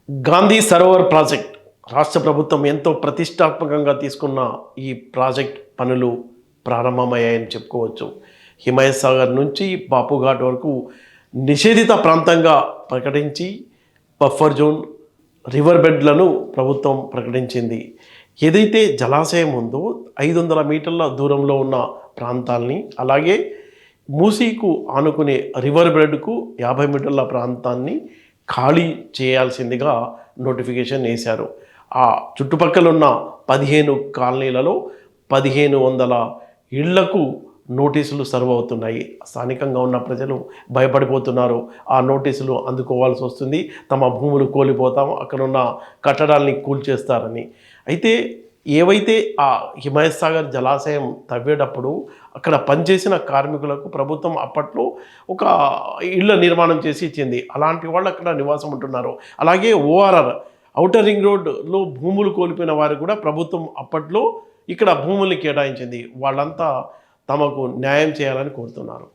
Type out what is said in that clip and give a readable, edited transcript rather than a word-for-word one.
Gandhi Sarovar project రాష్ట్ర ప్రభుత్వం ఎంతో ప్రతిష్టాత్మకంగా తీసుకున్న ఈ ప్రాజెక్ట్ పనులు ప్రారంభమయ్యాయని చెప్పుకోవచ్చు. హిమాయత్ సాగర్ నుంచి బాపుఘాట్ వరకు నిషేధిత ప్రాంతంగా ప్రకటించి బఫర్ జోన్, రివర్ బెడ్లను ప్రభుత్వం ప్రకటించింది. ఏదైతే జలాశయం ఉందో 500 మీటర్ల దూరంలో ఉన్న ప్రాంతాల్ని, అలాగే మూసీకు ఆనుకునే రివర్ బెడ్కు 50 మీటర్ల ప్రాంతాన్ని ఖాళీ చేయాల్సిందిగా నోటిఫికేషన్ వేశారు. ఆ చుట్టుపక్కల ఉన్న 15 కాలనీలలో 1500 ఇళ్లకు నోటీసులు సర్వ్ అవుతున్నాయి. స్థానికంగా ఉన్న ప్రజలు భయపడిపోతున్నారు. ఆ నోటీసులు అందుకోవాల్సి వస్తుంది, తమ భూములు కోల్పోతాం, అక్కడున్న కట్టడాల్ని కూల్చేస్తారని. అయితే ఏవైతే ఆ హిమాయత్ సాగర్ జలాశయం తవ్వేటప్పుడు అక్కడ పనిచేసిన కార్మికులకు ప్రభుత్వం అప్పట్లో ఒక ఇళ్ళ నిర్మాణం చేసి ఇచ్చింది. అలాంటి వాళ్ళు అక్కడ నివాసం ఉంటున్నారు. అలాగే ఓఆర్ఆర్ ఔటర్ రింగ్ రోడ్లో భూములు కోల్పోయిన వారికి కూడా ప్రభుత్వం అప్పట్లో ఇక్కడ భూముల్ని కేటాయించింది. వాళ్ళంతా తమకు న్యాయం చేయాలని కోరుతున్నారు.